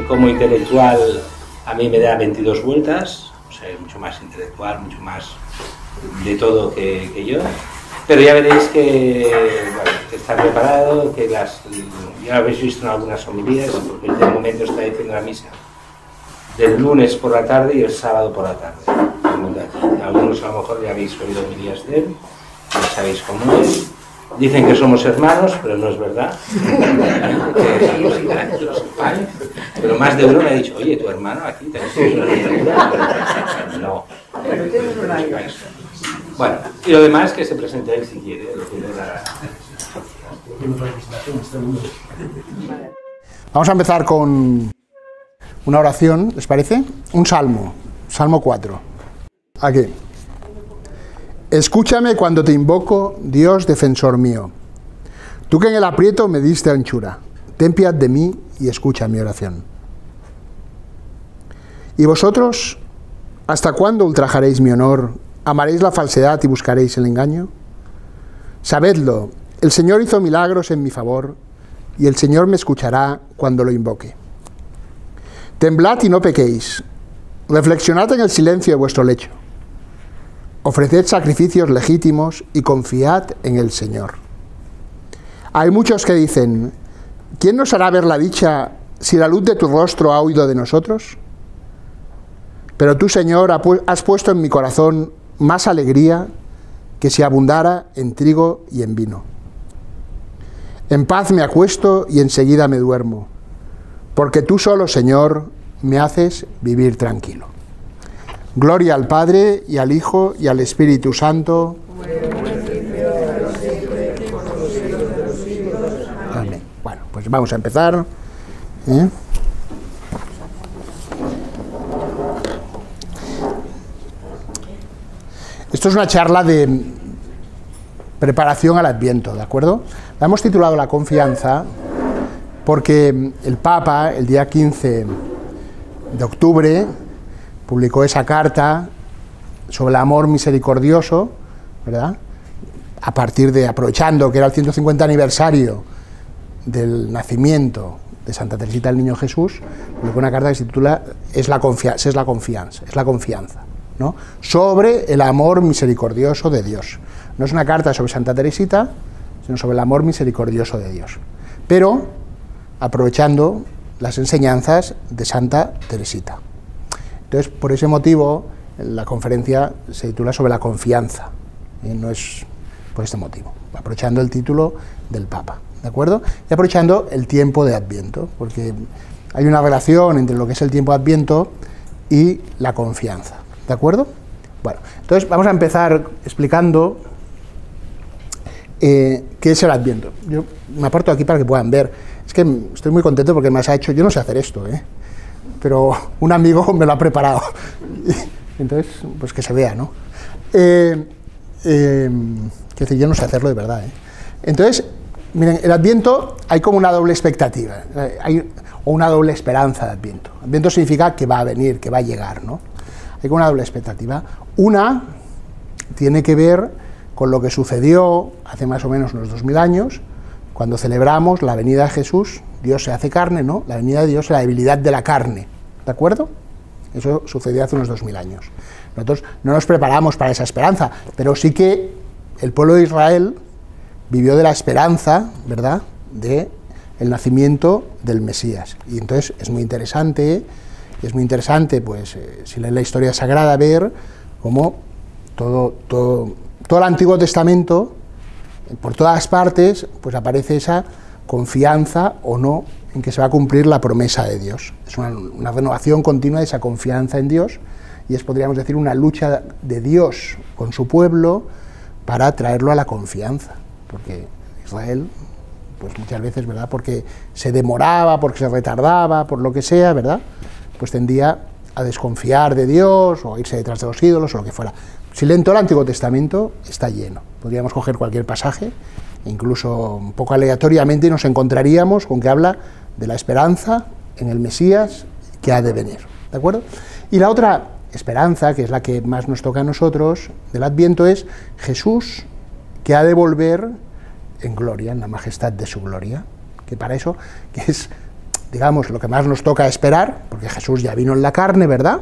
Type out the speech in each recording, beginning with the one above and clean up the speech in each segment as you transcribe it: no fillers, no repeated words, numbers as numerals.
como intelectual a mí me da 22 vueltas, o sea, es mucho más intelectual, mucho más de todo que yo. Pero ya veréis que, bueno, que está preparado, que ya lo habéis visto en algunas homilías, porque él de momento está diciendo la misa del lunes por la tarde y el sábado por la tarde. Algunos a lo mejor ya habéis oído homilías de él, ya sabéis cómo es. Dicen que somos hermanos, pero no es verdad. Pero más de uno me ha dicho, oye, tu hermano aquí tenés una literatura. No. Bueno, y lo demás que se presente él si quiere. Vamos a empezar con una oración, ¿les parece? Un salmo, Salmo 4. Aquí. Escúchame cuando te invoco, Dios defensor mío. Tú que en el aprieto me diste anchura, ten piedad de mí y escucha mi oración. ¿Y vosotros, hasta cuándo ultrajaréis mi honor? ¿Amaréis la falsedad y buscaréis el engaño? Sabedlo, el Señor hizo milagros en mi favor, y el Señor me escuchará cuando lo invoque. Temblad y no pequéis, reflexionad en el silencio de vuestro lecho. Ofreced sacrificios legítimos y confiad en el Señor. Hay muchos que dicen, ¿quién nos hará ver la dicha si la luz de tu rostro ha huido de nosotros? Pero tú, Señor, has puesto en mi corazón más alegría que si abundara en trigo y en vino. En paz me acuesto y enseguida me duermo, porque tú solo, Señor, me haces vivir tranquilo. Gloria al Padre, y al Hijo, y al Espíritu Santo. Amén. Bueno, pues vamos a empezar. Esto es una charla de preparación al Adviento, ¿de acuerdo? La hemos titulado La confianza porque el Papa, el día 15 de octubre, publicó esa carta sobre el amor misericordioso, ¿verdad? Aprovechando que era el 150 aniversario del nacimiento de Santa Teresita del Niño Jesús, publicó una carta que se titula Es la confianza, ¿no? Sobre el amor misericordioso de Dios. No es una carta sobre Santa Teresita, sino sobre el amor misericordioso de Dios. Pero aprovechando las enseñanzas de Santa Teresita. Entonces, por ese motivo, la conferencia se titula sobre la confianza. No es por este motivo, aprovechando el título del Papa, ¿de acuerdo? Y aprovechando el tiempo de Adviento, porque hay una relación entre lo que es el tiempo de Adviento y la confianza, ¿de acuerdo? Bueno, entonces vamos a empezar explicando qué es el Adviento. Yo me aporto aquí para que puedan ver. Es que estoy muy contento porque me has hecho, yo no sé hacer esto, pero un amigo me lo ha preparado. Entonces, pues que se vea, ¿no? Es decir, yo no sé hacerlo de verdad, Entonces, miren, el Adviento hay como una doble expectativa, o una doble esperanza de Adviento. Adviento significa que va a venir, que va a llegar, ¿no? Hay como una doble expectativa. Una tiene que ver con lo que sucedió hace más o menos unos 2000 años, cuando celebramos la venida de Jesús. Dios se hace carne, ¿no? La venida de Dios, la debilidad de la carne, ¿de acuerdo? Eso sucedió hace unos 2000 años. Nosotros no nos preparamos para esa esperanza, pero sí que el pueblo de Israel vivió de la esperanza, ¿verdad?, de el nacimiento del Mesías. Y entonces es muy interesante, pues, si lees la historia sagrada, ver cómo todo el Antiguo Testamento, por todas partes, pues aparece esa confianza o no en que se va a cumplir la promesa de Dios. Es una renovación continua de esa confianza en Dios, y es, podríamos decir, una lucha de Dios con su pueblo para traerlo a la confianza, porque Israel, pues muchas veces, ¿verdad?, porque se demoraba, porque se retardaba, por lo que sea, ¿verdad?, pues tendía a desconfiar de Dios o a irse detrás de los ídolos o lo que fuera. Si leen todo el Antiguo Testamento, está lleno. Podríamos coger cualquier pasaje, incluso un poco aleatoriamente, y nos encontraríamos con que habla de la esperanza en el Mesías que ha de venir, ¿de acuerdo? Y la otra esperanza, que es la que más nos toca a nosotros, del Adviento, es Jesús, que ha de volver en gloria, en la majestad de su gloria, que para eso, que es digamos, lo que más nos toca esperar, porque Jesús ya vino en la carne, ¿verdad?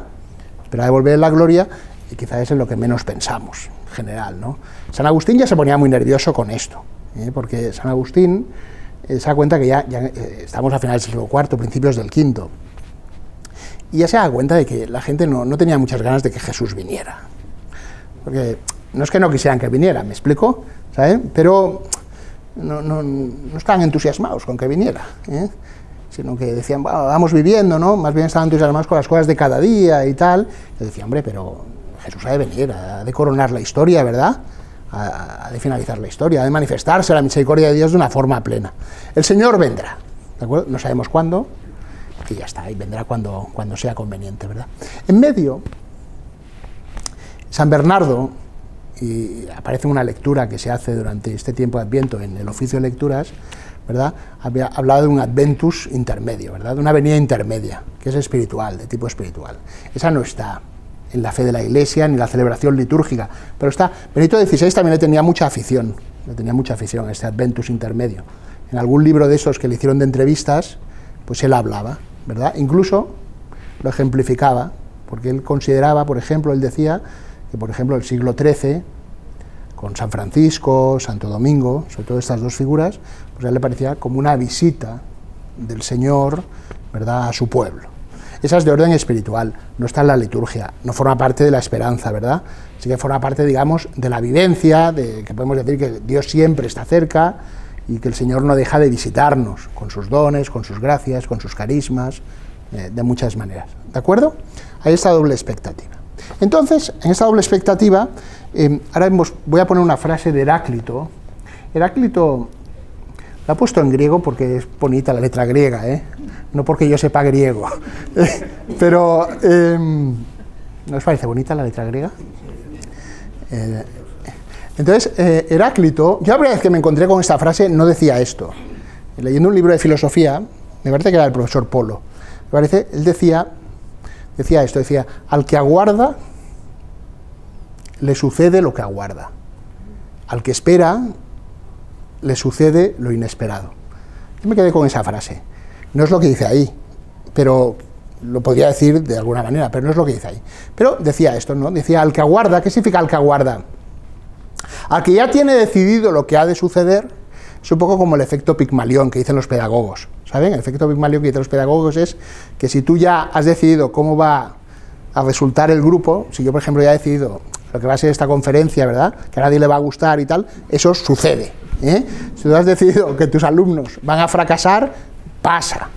Espera de volver en la gloria, y quizás es en lo que menos pensamos, en general, ¿no? San Agustín ya se ponía muy nervioso con esto, porque San Agustín se da cuenta que ya estamos a finales del siglo IV, principios del V, y ya se da cuenta de que la gente no tenía muchas ganas de que Jesús viniera, porque no es que no quisieran que viniera, ¿me explico? ¿Sabe? Pero no estaban entusiasmados con que viniera, sino que decían, bueno, vamos viviendo, ¿no? Más bien estaban entusiasmados con las cosas de cada día y tal. Y decían, hombre, pero Jesús ha de venir, ha de coronar la historia, ¿verdad? Ha de finalizar la historia, ha de manifestarse la misericordia de Dios de una forma plena. El Señor vendrá, ¿de acuerdo? No sabemos cuándo, y ya está, y vendrá cuando sea conveniente, ¿verdad? En medio, San Bernardo, y aparece una lectura que se hace durante este tiempo de Adviento en el oficio de lecturas, ¿verdad? Había hablado de un adventus intermedio, ¿verdad? De una venida intermedia, que es espiritual, de tipo espiritual. Esa no está en la fe de la Iglesia ni en la celebración litúrgica, pero está. Benito XVI también le tenía mucha afición a este adventus intermedio. En algún libro de esos que le hicieron de entrevistas, pues él hablaba, ¿verdad? Incluso lo ejemplificaba, porque él consideraba, por ejemplo, él decía que, por ejemplo, el siglo XIII, con San Francisco, Santo Domingo, sobre todo estas dos figuras, pues a él le parecía como una visita del Señor, ¿verdad?, a su pueblo. Esa es de orden espiritual, no está en la liturgia, no forma parte de la esperanza, ¿verdad? Sí que forma parte, digamos, de la vivencia, de que podemos decir que Dios siempre está cerca y que el Señor no deja de visitarnos con sus dones, con sus gracias, con sus carismas, de muchas maneras, ¿de acuerdo? Hay esta doble expectativa. Entonces, en esta doble expectativa, ahora voy a poner una frase de Heráclito. Heráclito la he puesto en griego porque es bonita la letra griega, no porque yo sepa griego. Pero, ¿no os parece bonita la letra griega? Entonces, Heráclito, yo la primera vez que me encontré con esta frase no decía esto. Leyendo un libro de filosofía, me parece que era el profesor Polo, me parece, él decía esto, decía, al que aguarda le sucede lo que aguarda, al que espera le sucede lo inesperado. Yo me quedé con esa frase, no es lo que dice ahí, pero lo podría decir de alguna manera, pero no es lo que dice ahí. Pero decía esto, ¿no? Decía, al que aguarda, ¿qué significa al que aguarda? Al que ya tiene decidido lo que ha de suceder, es un poco como el efecto Pigmalión que dicen los pedagogos, ¿saben? El efecto Pigmalión que dicen los pedagogos es que si tú ya has decidido cómo va a resultar el grupo, si yo, por ejemplo, ya he decidido lo que va a ser esta conferencia, ¿verdad?, que a nadie le va a gustar y tal, eso sucede, Si tú has decidido que tus alumnos van a fracasar, pasa,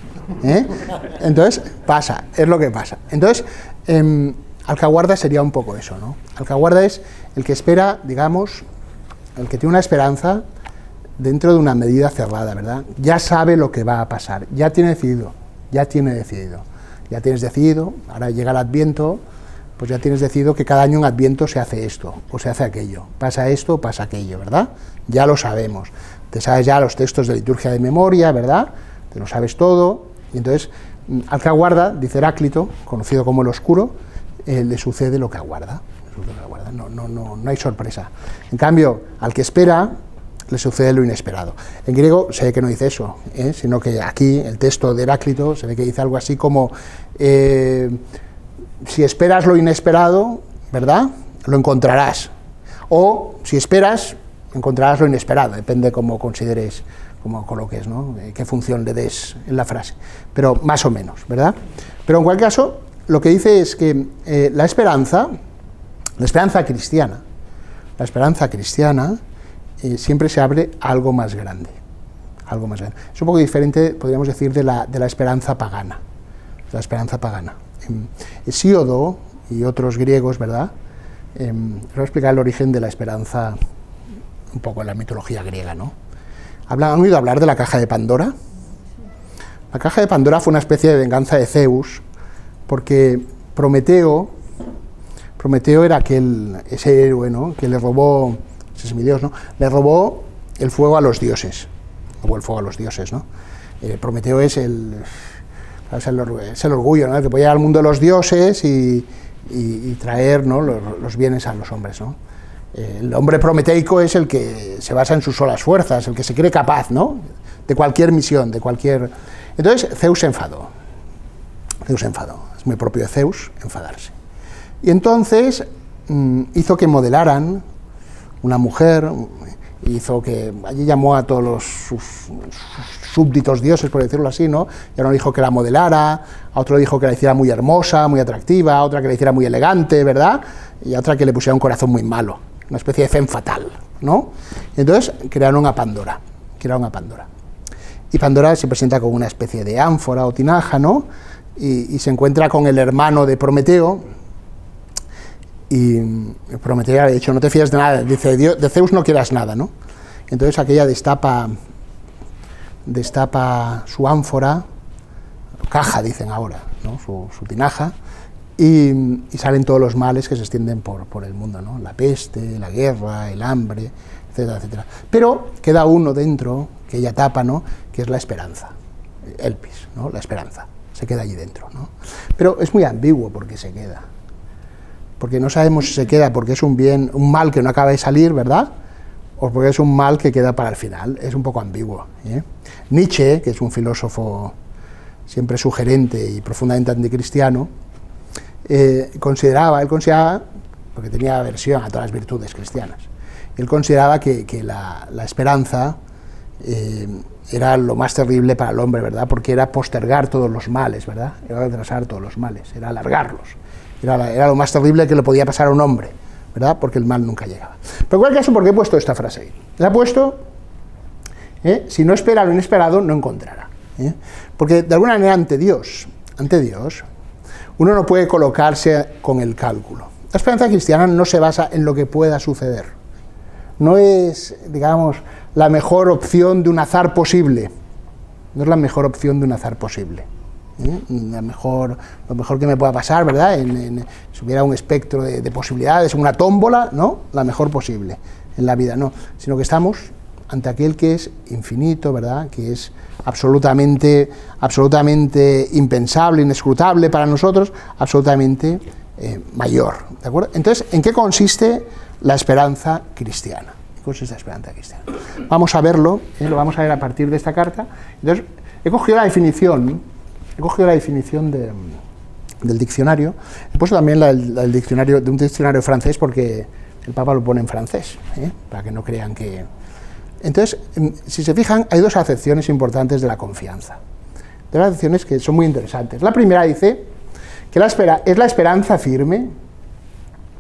Entonces, pasa, es lo que pasa. Entonces, alcahuarda sería un poco eso, ¿no? Alcahuarda es el que espera, digamos, el que tiene una esperanza dentro de una medida cerrada, ¿verdad? Ya sabe lo que va a pasar, ya tiene decidido, ya tienes decidido, ahora llega el Adviento, pues ya tienes decidido que cada año en Adviento se hace esto, o se hace aquello, pasa esto, o pasa aquello, ¿verdad? Ya lo sabemos, te sabes ya los textos de liturgia de memoria, ¿verdad? Te lo sabes todo, y entonces, al que aguarda, dice Heráclito, conocido como el oscuro, le sucede lo que aguarda, no hay sorpresa. En cambio, al que espera, le sucede lo inesperado. En griego se ve que no dice eso, sino que aquí el texto de Heráclito se ve que dice algo así como si esperas lo inesperado, ¿verdad?, lo encontrarás, o si esperas, encontrarás lo inesperado, depende cómo consideres, cómo coloques, ¿no?, qué función le des en la frase, pero más o menos, ¿verdad? Pero en cualquier caso, lo que dice es que la esperanza cristiana, siempre se abre a algo más grande, Es un poco diferente, podríamos decir, de la esperanza pagana, Hesíodo y otros griegos, ¿verdad? Les voy a explicar el origen de la esperanza un poco en la mitología griega, ¿no? ¿Han oído hablar de la caja de Pandora? La caja de Pandora fue una especie de venganza de Zeus, porque Prometeo era ese héroe, ¿no?, que le robó, ese es mi Dios, ¿no?, le robó el fuego a los dioses, ¿no? Prometeo es el orgullo, ¿no?, el que puede llegar al mundo de los dioses y traer, ¿no?, los bienes a los hombres, ¿no? El hombre prometeico es el que se basa en sus solas fuerzas, el que se cree capaz, ¿no? de cualquier misión, de cualquier... Entonces Zeus se enfadó. Zeus se enfadó. Es muy propio de Zeus enfadarse. Y entonces hizo que modelaran una mujer, hizo que... Allí llamó a todos sus súbditos dioses, por decirlo así, ¿no? Y uno dijo que la modelara, a otro dijo que la hiciera muy hermosa, muy atractiva, a otra que la hiciera muy elegante, ¿verdad? Y a otra que le pusiera un corazón muy malo, una especie de femme fatal, ¿no? Y entonces crearon a Pandora, Y Pandora se presenta con una especie de ánfora o tinaja, ¿no? Y se encuentra con el hermano de Prometeo, y Prometeo le ha dicho, no te fíes de nada, dice, de Zeus no quieras nada, ¿no? Entonces aquella destapa su ánfora, caja dicen ahora, ¿no? su tinaja, y salen todos los males que se extienden por el mundo, ¿no? La peste, la guerra, el hambre, etcétera, etcétera. Pero queda uno dentro, que ella tapa, ¿no? Que es la esperanza, Elpis, ¿no? La esperanza, se queda allí dentro, ¿no? Pero es muy ambiguo porque se queda, porque no sabemos si se queda porque es un mal que no acaba de salir, ¿verdad?, o porque es un mal que queda para el final. Es un poco ambiguo, ¿eh? Nietzsche, que es un filósofo siempre sugerente y profundamente anticristiano, consideraba, porque tenía aversión a todas las virtudes cristianas, él consideraba que la esperanza era lo más terrible para el hombre, ¿verdad?, porque era postergar todos los males, ¿verdad?, era retrasar todos los males, era alargarlos, era lo más terrible que le podía pasar a un hombre, ¿verdad?, porque el mal nunca llegaba. Pero en cualquier caso, ¿por qué he puesto esta frase ahí? La he puesto, si no espera lo inesperado, no encontrará. Porque de alguna manera ante Dios, uno no puede colocarse con el cálculo. La esperanza cristiana no se basa en lo que pueda suceder. No es, digamos, la mejor opción de un azar posible. No es la mejor opción de un azar posible. Lo mejor que me pueda pasar, ¿verdad? Si hubiera un espectro de posibilidades, una tómbola, ¿no? La mejor posible en la vida, no. Sino que estamos ante aquel que es infinito, ¿verdad?, que es absolutamente impensable, inescrutable para nosotros, absolutamente mayor, ¿de acuerdo? Entonces, ¿en qué consiste la esperanza cristiana? ¿En qué consiste la esperanza cristiana? Vamos a verlo, lo vamos a ver a partir de esta carta. Entonces, he cogido la definición del diccionario, he puesto también el diccionario, de un diccionario francés, porque el Papa lo pone en francés, para que no crean que... Entonces, si se fijan, hay dos acepciones importantes de la confianza. Dos acepciones que son muy interesantes. La primera dice que es la esperanza firme.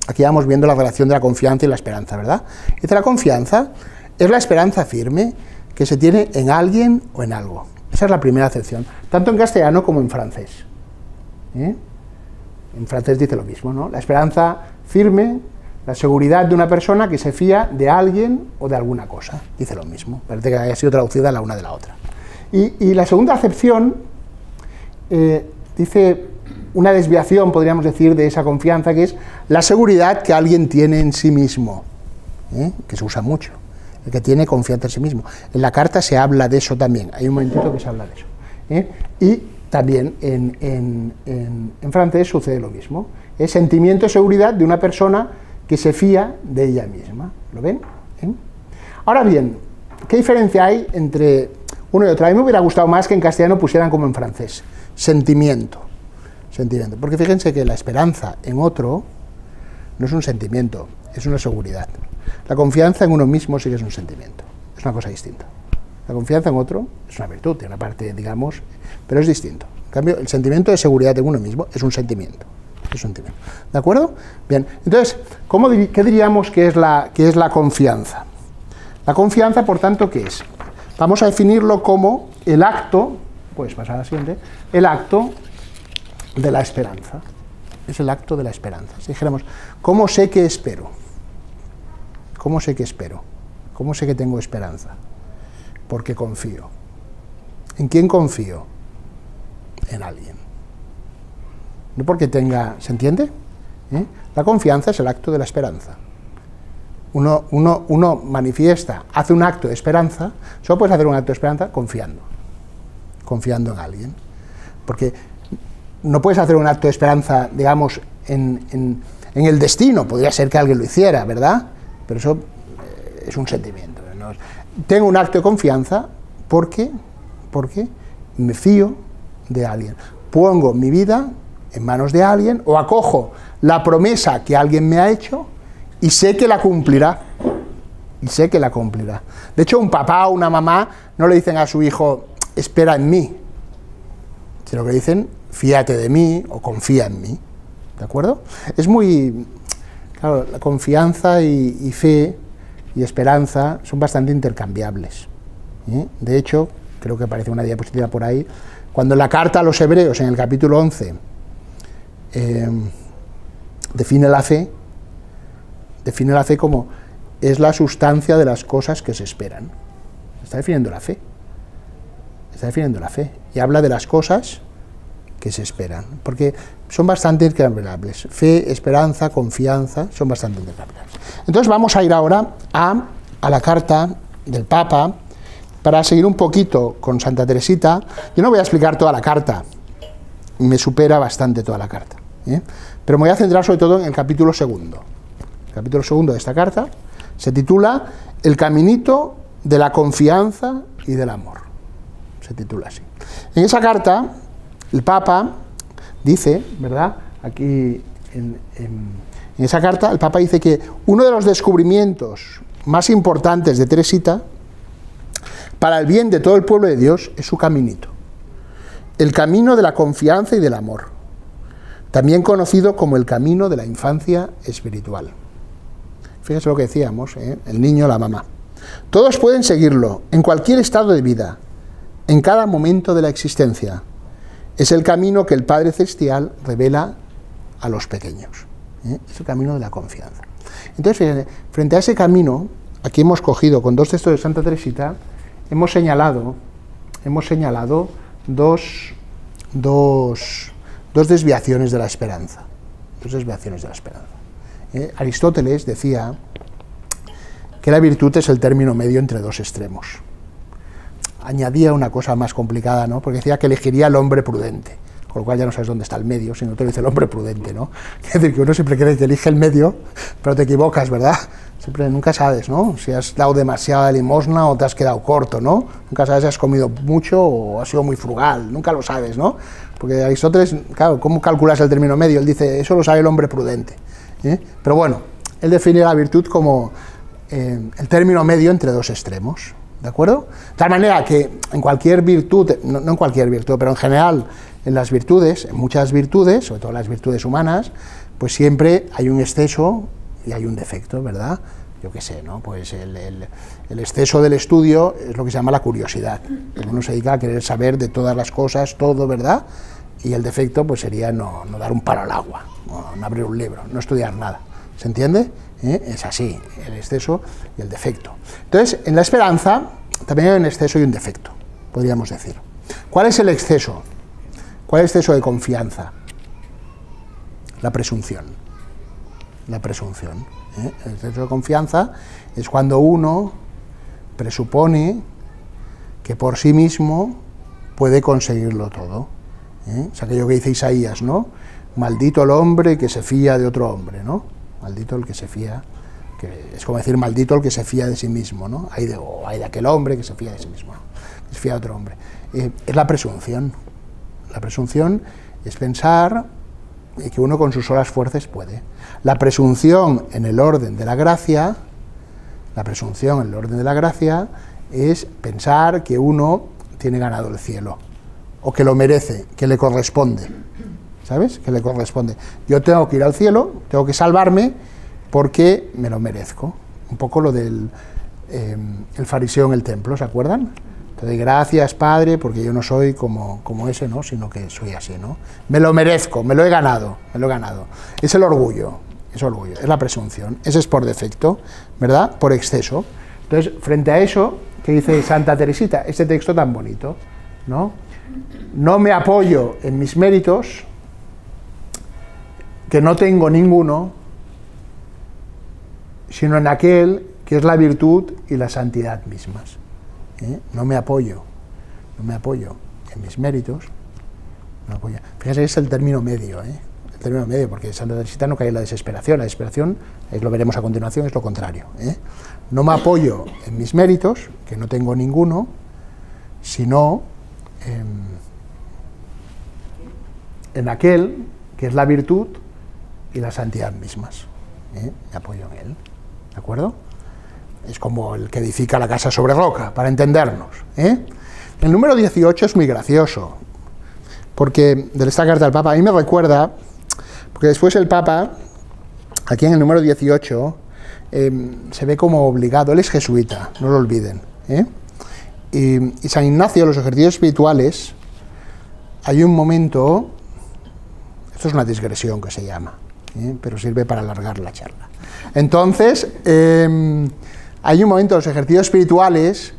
Aquí vamos viendo la relación de la confianza y la esperanza, ¿verdad? Dice, la confianza es la esperanza firme que se tiene en alguien o en algo. Esa es la primera acepción, tanto en castellano como en francés. En francés dice lo mismo, ¿no? La esperanza firme, la seguridad de una persona que se fía de alguien o de alguna cosa. Dice lo mismo, parece que haya sido traducida la una de la otra. Y la segunda acepción dice una desviación, podríamos decir, de esa confianza, que es la seguridad que alguien tiene en sí mismo, que se usa mucho, el que tiene confianza en sí mismo. En la carta se habla de eso también, hay un momentito que se habla de eso. Y también en francés sucede lo mismo, es sentimiento de seguridad de una persona que se fía de ella misma. ¿Lo ven? Ahora bien, ¿qué diferencia hay entre uno y otro? A mí me hubiera gustado más que en castellano pusieran como en francés, sentimiento. Porque fíjense que la esperanza en otro no es un sentimiento, es una seguridad. La confianza en uno mismo sí que es un sentimiento, es una cosa distinta. La confianza en otro es una virtud, tiene una parte, digamos, pero es distinto. En cambio, el sentimiento de seguridad en uno mismo es un sentimiento. ¿De acuerdo? Bien, entonces, ¿qué diríamos que es la confianza? La confianza, por tanto, ¿qué es? Vamos a definirlo como el acto, puedes pasar a la siguiente, el acto de la esperanza. Es el acto de la esperanza. Si dijéramos, ¿cómo sé que espero? ¿Cómo sé que espero? ¿Cómo sé que tengo esperanza? Porque confío. ¿En quién confío? En alguien. No porque tenga... ¿Se entiende? La confianza es el acto de la esperanza. Uno manifiesta, hace un acto de esperanza, solo puedes hacer un acto de esperanza confiando en alguien. Porque no puedes hacer un acto de esperanza, digamos, en el destino, podría ser que alguien lo hiciera, ¿verdad? Pero eso es un sentimiento, ¿no? Tengo un acto de confianza ¿Por qué? Porque me fío de alguien. Pongo mi vida en manos de alguien o acojo la promesa que alguien me ha hecho y sé que la cumplirá. Y sé que la cumplirá. De hecho, un papá o una mamá no le dicen a su hijo, espera en mí, sino que dicen, fíate de mí o confía en mí. ¿De acuerdo? Es muy... Claro, la confianza y fe y esperanza son bastante intercambiables. De hecho, creo que aparece una diapositiva por ahí, cuando en la carta a los Hebreos, en el capítulo 11, define la fe como es la sustancia de las cosas que se esperan. Está definiendo la fe. Está definiendo la fe. Y habla de las cosas que se esperan. Porque son bastante intercambiables. Fe, esperanza, confianza, son bastante intercambiables. Entonces vamos a ir ahora a la carta del Papa, para seguir un poquito con Santa Teresita. Yo no voy a explicar toda la carta. Me supera bastante toda la carta. Pero me voy a centrar sobre todo en el capítulo segundo. El capítulo segundo de esta carta se titula El caminito de la confianza y del amor. Se titula así. En esa carta, el Papa dice, ¿verdad? Aquí, en esa carta, el Papa dice que uno de los descubrimientos más importantes de Teresita, para el bien de todo el pueblo de Dios, es su caminito. El camino de la confianza y del amor, también conocido como el camino de la infancia espiritual. Fíjense lo que decíamos, el niño, la mamá. Todos pueden seguirlo, en cualquier estado de vida, en cada momento de la existencia. Es el camino que el Padre Celestial revela a los pequeños. Es el camino de la confianza. Entonces, fíjense, frente a ese camino, aquí hemos cogido, con dos textos de Santa Teresita, hemos señalado dos desviaciones de la esperanza. Dos desviaciones de la esperanza. Aristóteles decía que la virtud es el término medio entre dos extremos. Añadía una cosa más complicada, ¿no? Porque decía que elegiría el hombre prudente, con lo cual ya no sabes dónde está el medio, sino que te dice el hombre prudente, ¿no? Es decir, que uno siempre cree que elige el medio, pero te equivocas, ¿verdad? Siempre, nunca sabes, ¿no? Si has dado demasiada limosna o te has quedado corto, ¿no? Nunca sabes si has comido mucho o has sido muy frugal, nunca lo sabes, ¿no? Porque Aristóteles, claro, ¿cómo calculas el término medio? Él dice, eso lo sabe el hombre prudente. Pero bueno, él define la virtud como el término medio entre dos extremos, ¿de acuerdo? De tal manera que en cualquier virtud, no en cualquier virtud, pero en general en las virtudes, en muchas virtudes, sobre todo las virtudes humanas, pues siempre hay un exceso y hay un defecto, ¿verdad? Yo qué sé, ¿no? Pues el exceso del estudio es lo que se llama la curiosidad. Uno se dedica a querer saber de todas las cosas, todo, ¿verdad? Y el defecto pues sería no dar un palo al agua, no abrir un libro, no estudiar nada. ¿Se entiende? Es así, el exceso y el defecto. Entonces, en la esperanza también hay un exceso y un defecto, podríamos decir. ¿Cuál es el exceso? ¿Cuál es el exceso de confianza? La presunción. La presunción. El exceso de confianza es cuando uno presupone que por sí mismo puede conseguirlo todo. Es aquello que dice Isaías, ¿no? Maldito el hombre que se fía de otro hombre, ¿no? Maldito el que se fía, que es como decir maldito el que se fía de sí mismo, ¿no? Hay de aquel hombre que se fía de sí mismo, ¿no? Que se fía de otro hombre. Es la presunción. La presunción es pensar que uno con sus solas fuerzas puede. La presunción en el orden de la gracia, es pensar que uno tiene ganado el cielo, o que lo merece, que le corresponde, ¿sabes? Que le corresponde. Yo tengo que ir al cielo, tengo que salvarme porque me lo merezco. Un poco lo del el fariseo en el templo, ¿se acuerdan? Te doy gracias, Padre, porque yo no soy como ese, ¿no? Sino que soy así, ¿no? Me lo merezco, me lo he ganado. Es el orgullo, es la presunción. Ese es por defecto, ¿verdad? Por exceso. Entonces, frente a eso, ¿qué dice Santa Teresita? Este texto tan bonito, ¿no? No me apoyo en mis méritos, que no tengo ninguno, sino en aquel que es la virtud y la santidad mismas. No me apoyo en mis méritos. Fíjense, es el término medio, el término medio, porque Santa Teresita no cae en la desesperación. La desesperación, lo veremos a continuación, es lo contrario. No me apoyo en mis méritos, que no tengo ninguno, sino en aquel que es la virtud y la santidad mismas. Me apoyo en él, ¿de acuerdo? Es como el que edifica la casa sobre roca, para entendernos. El número 18 es muy gracioso, porque de esta carta del Papa, a mí me recuerda, porque después el Papa, aquí en el número 18, se ve como obligado, él es jesuita, no lo olviden, y San Ignacio, los ejercicios espirituales, hay un momento, esto es una digresión que se llama, pero sirve para alargar la charla. Entonces, hay un momento en los ejercicios espirituales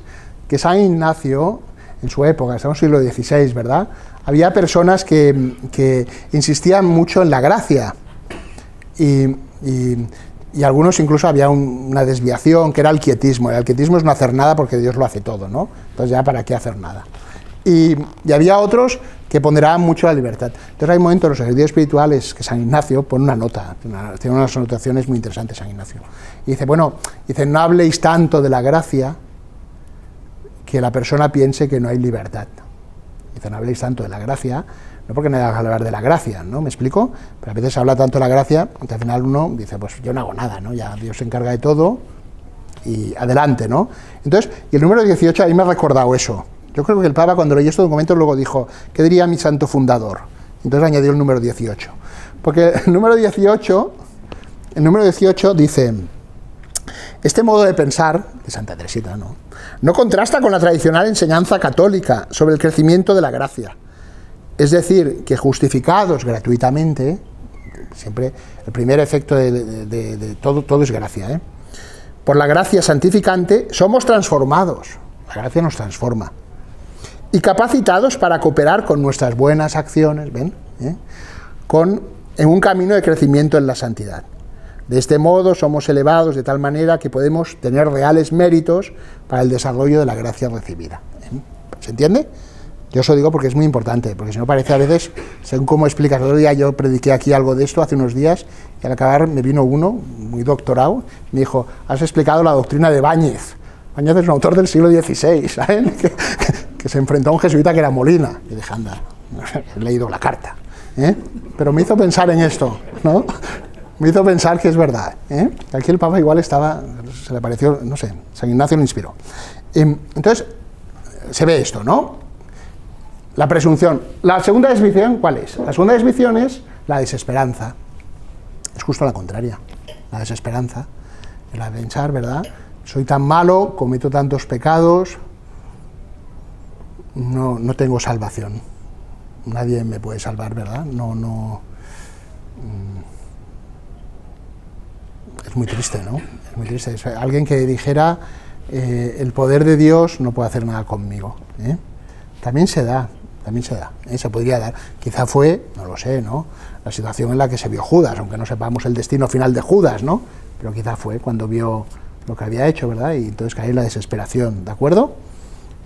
que San Ignacio, en su época, estamos en el siglo XVI, ¿verdad?, había personas que insistían mucho en la gracia, y algunos incluso había una desviación, que era el quietismo. El quietismo es no hacer nada porque Dios lo hace todo, ¿no? Entonces ya para qué hacer nada. Y había otros que ponderaban mucho la libertad. Entonces hay momentos en los ejercicios espirituales que San Ignacio pone una nota, tiene unas anotaciones muy interesantes San Ignacio. Y dice, bueno, no habléis tanto de la gracia que la persona piense que no hay libertad. Dice, no habléis tanto de la gracia, no porque nadie haga hablar de la gracia, ¿no? ¿Me explico? Pero a veces se habla tanto de la gracia que al final uno dice, pues yo no hago nada, ¿no? Ya Dios se encarga de todo y adelante, ¿no? Entonces, y el número 18 a mí me ha recordado eso. Yo creo que el Papa, cuando leyó estos documentos, luego dijo, ¿qué diría mi santo fundador? Entonces añadió el número 18. Porque el número 18 dice, este modo de pensar, de Santa Teresita, no contrasta con la tradicional enseñanza católica sobre el crecimiento de la gracia. Es decir, que justificados gratuitamente, siempre el primer efecto de todo es gracia, por la gracia santificante, somos transformados, la gracia nos transforma, y capacitados para cooperar con nuestras buenas acciones, ¿ven? En un camino de crecimiento en la santidad. De este modo somos elevados de tal manera que podemos tener reales méritos para el desarrollo de la gracia recibida. ¿Se entiende? Yo os lo digo porque es muy importante, porque si no parece a veces, según cómo explicas, el otro día yo prediqué aquí algo de esto hace unos días, y al acabar me vino uno, muy doctorado, y me dijo, has explicado la doctrina de Báñez. Báñez es un autor del siglo XVI, ¿saben? Que se enfrentó a un jesuita que era Molina. Y dije, anda, he leído la carta. Pero me hizo pensar en esto, ¿no? Me hizo pensar que es verdad. Aquí el Papa igual estaba, se le pareció, no sé, San Ignacio lo inspiró. Entonces, se ve esto, ¿no? La presunción. La segunda desviación, ¿cuál es? La segunda desviación es la desesperanza. Es justo la contraria. La desesperanza. La de pensar, ¿verdad? Soy tan malo, cometo tantos pecados, no tengo salvación. Nadie me puede salvar, ¿verdad? Es muy triste, ¿no? Es muy triste. Es alguien que dijera, el poder de Dios no puede hacer nada conmigo. También se da. Se podría dar. Quizá fue, no lo sé, ¿no?, la situación en la que se vio Judas, aunque no sepamos el destino final de Judas, ¿no? Pero quizá fue cuando vio lo que había hecho, ¿verdad? Y entonces cae en la desesperación, ¿de acuerdo?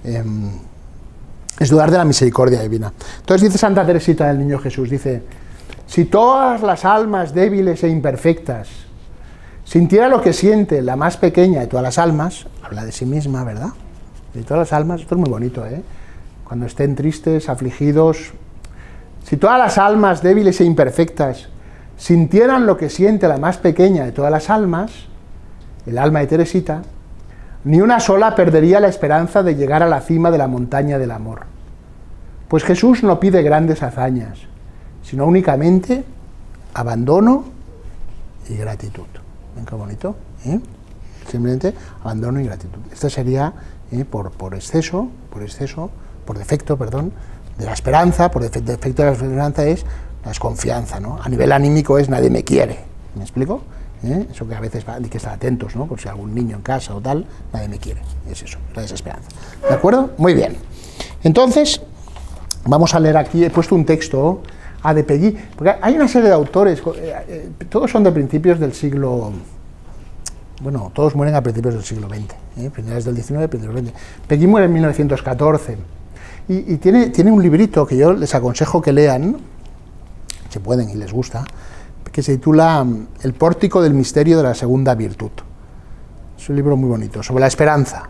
Es dudar de la misericordia divina. Entonces dice Santa Teresita del Niño Jesús, dice, si todas las almas débiles e imperfectas sintiera lo que siente la más pequeña de todas las almas, habla de sí misma, ¿verdad? De todas las almas, esto es muy bonito, cuando estén tristes, afligidos, si todas las almas débiles e imperfectas sintieran lo que siente la más pequeña de todas las almas, el alma de Teresita, ni una sola perdería la esperanza de llegar a la cima de la montaña del amor. Pues Jesús no pide grandes hazañas, sino únicamente abandono y gratitud. ¿Ven qué bonito? Simplemente abandono y gratitud. Esto sería por defecto, de la esperanza. Por defecto de la esperanza es la desconfianza, ¿no? A nivel anímico es nadie me quiere. ¿Me explico? Eso que a veces hay que estar atentos, ¿no? Por si hay algún niño en casa o tal, nadie me quiere. Es eso, la desesperanza. ¿De acuerdo? Muy bien. Entonces, vamos a leer aquí, he puesto un texto de Peggy, porque hay una serie de autores, todos son de principios del siglo, bueno, todos mueren a principios del siglo XX, finales del XIX, principios del XX. Peggy muere en 1914, y tiene un librito que yo les aconsejo que lean, si pueden y les gusta, que se titula El pórtico del misterio de la segunda virtud. Es un libro muy bonito, sobre la esperanza,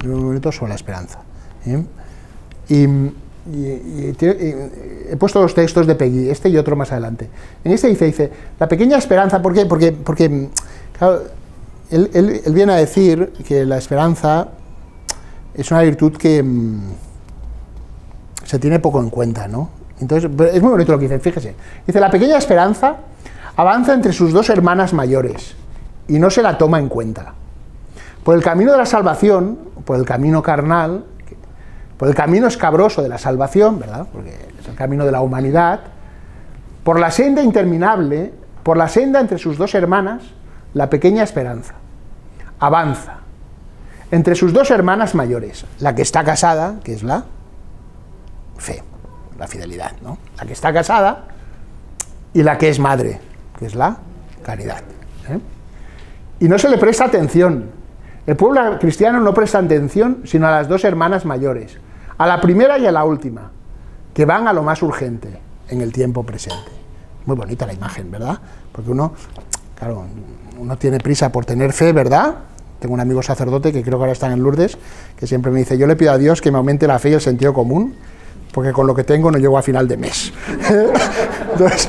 muy bonito sobre la esperanza. He puesto los textos de Peggy, este y otro más adelante. En este dice, la pequeña esperanza, ¿por qué? Porque claro, él viene a decir que la esperanza es una virtud que se tiene poco en cuenta, ¿no? Entonces, es muy bonito lo que dice, fíjese. Dice, la pequeña esperanza avanza entre sus dos hermanas mayores y no se la toma en cuenta. Por el camino de la salvación, por el camino carnal, por el camino escabroso de la salvación, ¿verdad? Porque es el camino de la humanidad, por la senda interminable, por la senda entre sus dos hermanas, la pequeña esperanza avanza entre sus dos hermanas mayores, la que está casada, que es la fe, la fidelidad, ¿no? La que está casada y la que es madre, que es la caridad, ¿eh? Y no se le presta atención. El pueblo cristiano no presta atención sino a las dos hermanas mayores, a la primera y a la última, que van a lo más urgente en el tiempo presente. Muy bonita la imagen, ¿verdad? Porque uno, claro, uno tiene prisa por tener fe, ¿verdad? Tengo un amigo sacerdote que creo que ahora está en Lourdes, que siempre me dice, yo le pido a Dios que me aumente la fe y el sentido común, porque con lo que tengo no llego a final de mes. Entonces,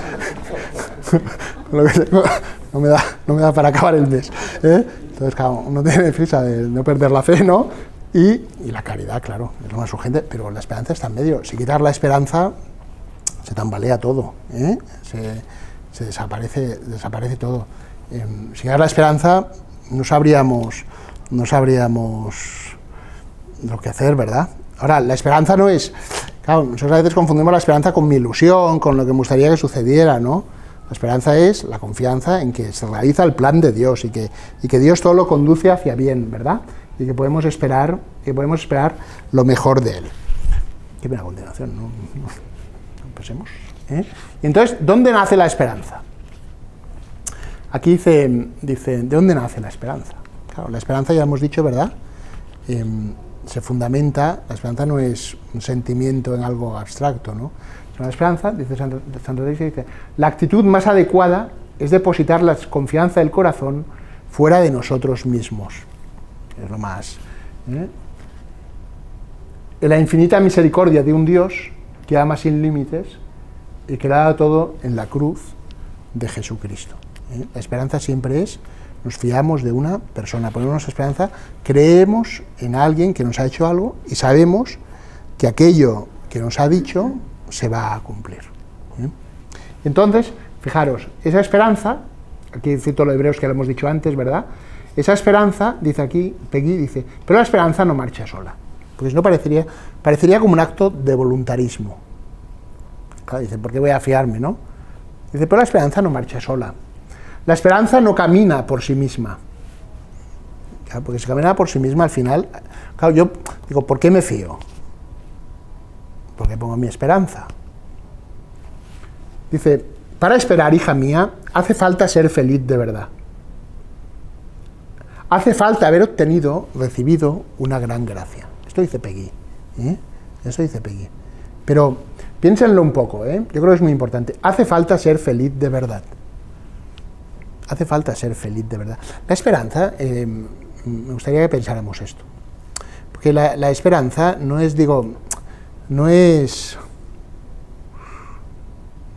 con lo que tengo no me da para acabar el mes, ¿eh? Entonces, claro, uno tiene prisa de no perder la fe, ¿no? Y la caridad, claro, es lo más urgente, pero la esperanza está en medio. Si quitas la esperanza, se tambalea todo, ¿eh? Se desaparece todo. Si quitas la esperanza, no sabríamos lo que hacer, ¿verdad? Ahora, la esperanza no es... Claro, nosotros a veces confundimos la esperanza con mi ilusión, con lo que me gustaría que sucediera, ¿no? La esperanza es la confianza en que se realiza el plan de Dios y que Dios todo lo conduce hacia bien, ¿verdad? Y que podemos esperar lo mejor de Él. Qué buena continuación, ¿no? Empecemos, ¿eh? Y entonces, ¿dónde nace la esperanza? Aquí dice, ¿de dónde nace la esperanza? Claro, la esperanza ya hemos dicho, ¿verdad? Se fundamenta, la esperanza no es un sentimiento en algo abstracto, ¿no? La esperanza, dice Santo Teresa, dice, la actitud más adecuada es depositar la confianza del corazón fuera de nosotros mismos. Es lo más... ¿eh? En la infinita misericordia de un Dios que ama sin límites y que lo ha dado todo en la cruz de Jesucristo. ¿Eh? La esperanza siempre es, nos fiamos de una persona, ponemos esperanza, creemos en alguien que nos ha hecho algo y sabemos que aquello que nos ha dicho se va a cumplir. ¿Eh? Entonces, fijaros, esa esperanza, aquí cito los Hebreos que lo hemos dicho antes, ¿verdad? Esa esperanza, dice aquí, Peggy dice, pero la esperanza no marcha sola, porque si no parecería como un acto de voluntarismo. Claro, dice, ¿por qué voy a fiarme, no? Dice, pero la esperanza no marcha sola. La esperanza no camina por sí misma. Claro, porque si camina por sí misma, al final, claro, yo digo, ¿por qué me fío? Porque pongo mi esperanza. Dice, para esperar, hija mía, hace falta ser feliz de verdad. Hace falta haber recibido una gran gracia. Esto dice Peggy, ¿eh? Eso dice Peggy. Pero piénsenlo un poco, ¿eh? Yo creo que es muy importante. Hace falta ser feliz de verdad. Hace falta ser feliz de verdad. La esperanza, me gustaría que pensáramos esto. Porque la esperanza no es, no es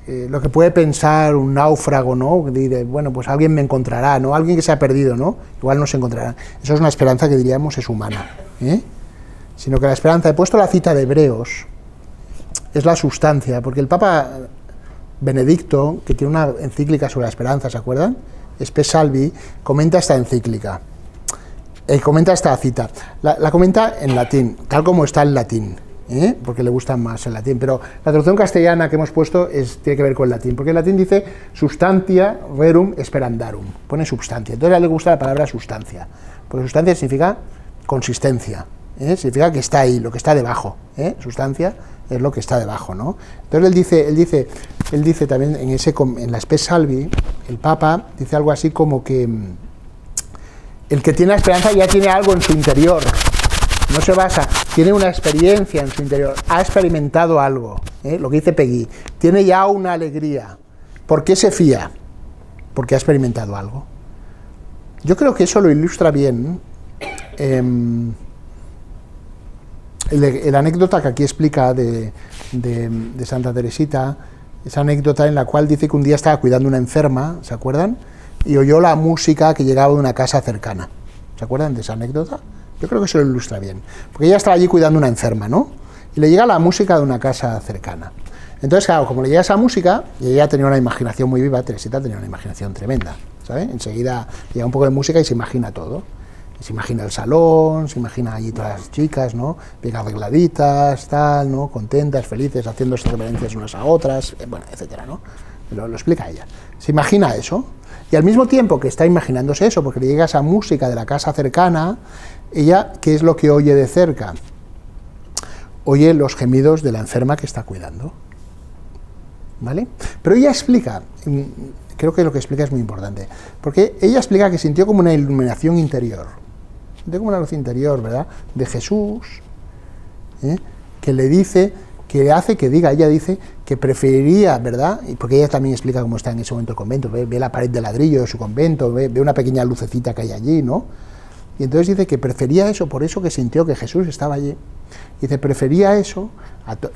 lo que puede pensar un náufrago, ¿no? Dice, bueno, pues alguien me encontrará, ¿no? Alguien que se ha perdido, ¿no? Igual no se encontrará. Eso es una esperanza que diríamos es humana, ¿eh? Sino que la esperanza, he puesto la cita de Hebreos, es la sustancia, porque el Papa Benedicto, que tiene una encíclica sobre la esperanza, ¿se acuerdan? Spes Salvi, comenta esta encíclica, comenta esta cita, la comenta en latín, tal como está en latín, porque le gusta más el latín, pero la traducción castellana que hemos puesto tiene que ver con el latín, porque el latín dice substantia rerum sperandarum, pone substancia, entonces a él le gusta la palabra sustancia, porque sustancia significa consistencia, significa que está ahí, lo que está debajo, sustancia es lo que está debajo, ¿no? Entonces él dice también en la Spes Salvi, el Papa dice algo así como que el que tiene la esperanza ya tiene algo en su interior, no se basa, tiene una experiencia en su interior, ha experimentado algo, lo que dice Peggy, tiene ya una alegría. ¿Por qué se fía? Porque ha experimentado algo. Yo creo que eso lo ilustra bien el anécdota que aquí explica de Santa Teresita, esa anécdota en la cual dice que un día estaba cuidando una enferma, ¿se acuerdan? Y oyó la música que llegaba de una casa cercana. ¿Se acuerdan de esa anécdota? Yo creo que se lo ilustra bien. Porque ella estaba allí cuidando una enferma, ¿no? Y le llega la música de una casa cercana. Entonces, claro, como le llega esa música, y ella tenía una imaginación muy viva, Teresita tenía una imaginación tremenda, ¿sabes? Enseguida llega un poco de música y se imagina todo. Se imagina el salón, se imagina allí todas las chicas, ¿no? Bien arregladitas, tal, ¿no? Contentas, felices, haciéndose reverencias unas a otras, bueno, etcétera, ¿no? Lo explica ella. Se imagina eso, y al mismo tiempo que está imaginándose eso, porque le llega esa música de la casa cercana, ella, ¿qué es lo que oye de cerca? Oye los gemidos de la enferma que está cuidando, ¿vale? Pero ella explica, creo que lo que explica es muy importante, porque ella explica que sintió como una iluminación interior, sintió como una luz interior, ¿verdad?, de Jesús, que le dice, que hace que diga, ella dice que preferiría, ¿verdad?, y porque ella también explica cómo está en ese momento el convento, ve la pared de ladrillo de su convento, ve una pequeña lucecita que hay allí, ¿no? Y entonces dice que prefería eso, por eso que sintió que Jesús estaba allí. Dice, prefería eso,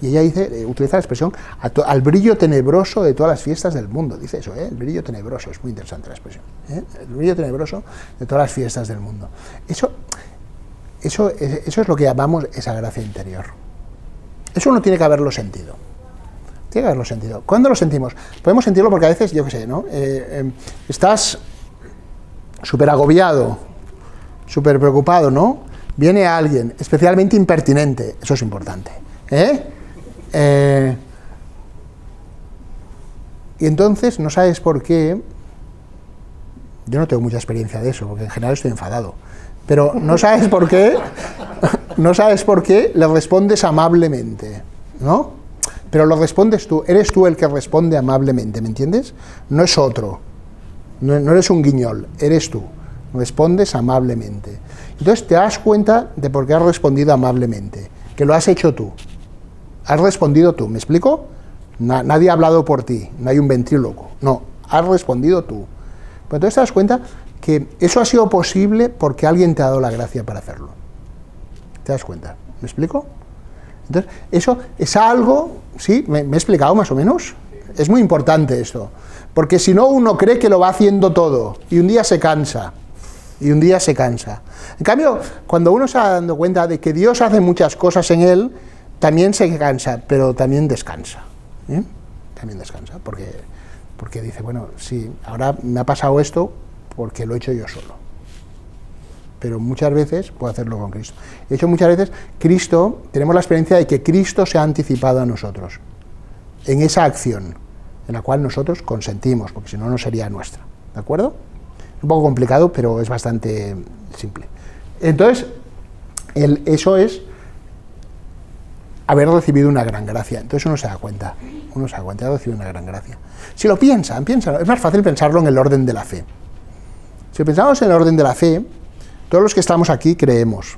y ella dice, utiliza la expresión, al brillo tenebroso de todas las fiestas del mundo. Dice eso, el brillo tenebroso, es muy interesante la expresión. El brillo tenebroso de todas las fiestas del mundo. Eso es lo que llamamos esa gracia interior. Eso uno tiene que haberlo sentido. Tiene que haberlo sentido. ¿Cuándo lo sentimos? Podemos sentirlo porque a veces, yo qué sé, ¿no? Estás súper agobiado, súper preocupado, ¿no? Viene alguien especialmente impertinente, eso es importante, y entonces no sabes por qué, yo no tengo mucha experiencia de eso, porque en general estoy enfadado, pero no sabes por qué, le respondes amablemente, ¿no? Pero lo respondes tú, eres tú el que responde amablemente, ¿me entiendes? No es otro, no eres un guiñol, eres tú. Respondes amablemente. Entonces te das cuenta de por qué has respondido amablemente, que lo has hecho tú. Has respondido tú, ¿me explico? Nadie ha hablado por ti, no hay un ventríloco. No, has respondido tú. Pero entonces te das cuenta que eso ha sido posible porque alguien te ha dado la gracia para hacerlo. ¿Te das cuenta? ¿Me explico? Entonces, eso es algo, ¿sí? ¿Me he explicado más o menos? Es muy importante esto, porque si no uno cree que lo va haciendo todo y un día se cansa. En cambio, cuando uno se va dando cuenta de que Dios hace muchas cosas en él, también se cansa, pero también descansa. También descansa, porque dice, bueno, sí, ahora me ha pasado esto porque lo he hecho yo solo. Pero muchas veces puedo hacerlo con Cristo. De hecho, muchas veces tenemos la experiencia de que Cristo se ha anticipado a nosotros en esa acción, en la cual nosotros consentimos, porque si no, no sería nuestra. ¿De acuerdo? Un poco complicado, pero es bastante simple. Entonces, eso es haber recibido una gran gracia. Entonces uno se da cuenta, ha recibido una gran gracia. Si lo piensan, es más fácil pensarlo en el orden de la fe. Si pensamos en el orden de la fe, todos los que estamos aquí creemos,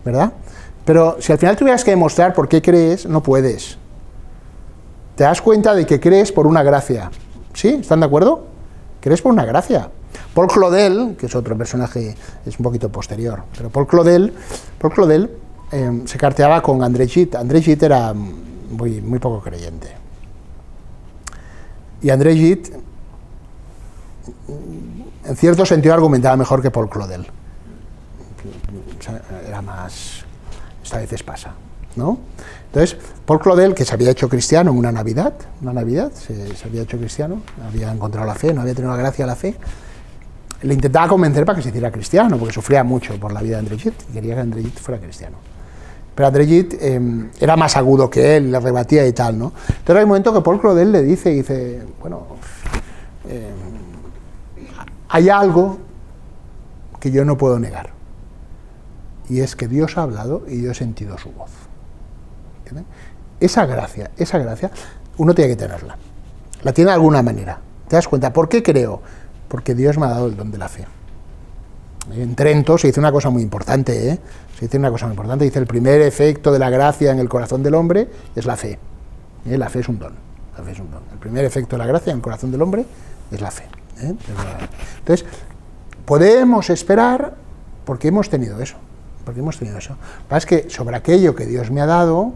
¿verdad? Pero si al final tuvieras que demostrar por qué crees, no puedes. Te das cuenta de que crees por una gracia. ¿Sí? ¿Están de acuerdo? Crees por una gracia. Paul Claudel, que es otro personaje, es un poquito posterior, pero Paul Claudel se carteaba con André Gide. André Gide era muy poco creyente. Y André Gide, en cierto sentido, argumentaba mejor que Paul Claudel. Era más... Esta veces pasa, ¿no? Entonces, Paul Claudel, que se había hecho cristiano en una Navidad, se había hecho cristiano, había encontrado la fe, no había tenido la gracia de la fe, le intentaba convencer para que se hiciera cristiano, porque sufría mucho por la vida de André Gide, y quería que André Gide fuera cristiano. Pero André Gide era más agudo que él, le rebatía y tal, ¿no? Entonces hay un momento que Paul Claudel le dice, bueno, hay algo que yo no puedo negar, y es que Dios ha hablado y yo he sentido su voz. ¿Entienden? Esa gracia, uno tiene que tenerla. La tiene de alguna manera. ¿Te das cuenta? ¿Por qué creo? Porque Dios me ha dado el don de la fe. En Trento se dice una cosa muy importante, dice el primer efecto de la gracia en el corazón del hombre es la fe. La fe es un don. El primer efecto de la gracia en el corazón del hombre es la fe. Entonces, podemos esperar porque hemos tenido eso. porque hemos tenido eso. Lo que pasa es que sobre aquello que Dios me ha dado,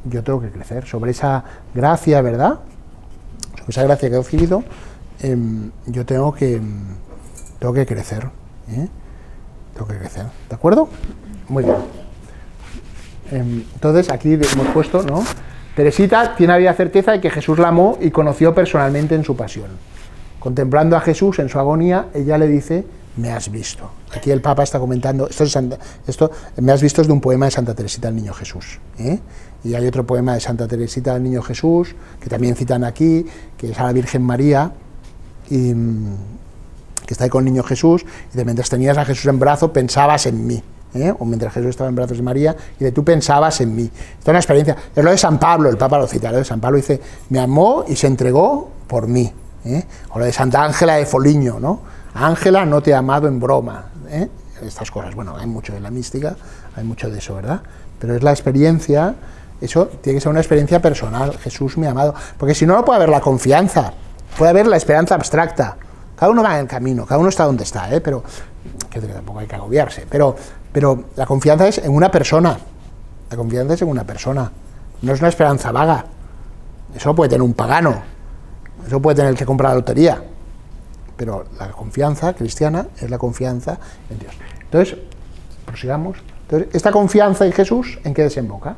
yo tengo que crecer, sobre esa gracia, ¿verdad? Sobre esa gracia que he recibido, yo tengo que crecer, tengo que crecer, ¿de acuerdo? Muy bien. Entonces, aquí hemos puesto, ¿no? Teresita tiene la certeza de que Jesús la amó y conoció personalmente en su pasión. Contemplando a Jesús en su agonía, ella le dice, me has visto. Aquí el Papa está comentando, esto me has visto es de un poema de Santa Teresita del Niño Jesús, y hay otro poema de Santa Teresita del Niño Jesús, que también citan aquí, que es a la Virgen María, y que está ahí con el Niño Jesús, y de mientras tenías a Jesús en brazo, pensabas en mí. O mientras Jesús estaba en brazos de María, y de tú pensabas en mí. Esta es una experiencia, es lo de San Pablo, el Papa lo cita, lo de San Pablo dice, me amó y se entregó por mí. O lo de Santa Ángela de Foligno, ¿no? Ángela no te he amado en broma. Estas cosas, bueno, hay mucho de la mística, hay mucho de eso, ¿verdad? Pero es la experiencia, eso tiene que ser una experiencia personal, Jesús me ha amado, porque si no, no puede haber la confianza, puede haber la esperanza abstracta. Cada uno va en el camino, cada uno está donde está, pero que tampoco hay que agobiarse, pero la confianza es en una persona, la confianza es en una persona, no es una esperanza vaga, eso lo puede tener un pagano, eso puede tener el que compra la lotería, pero la confianza cristiana es la confianza en Dios. Entonces, prosigamos. Entonces, esta confianza en Jesús, ¿en qué desemboca?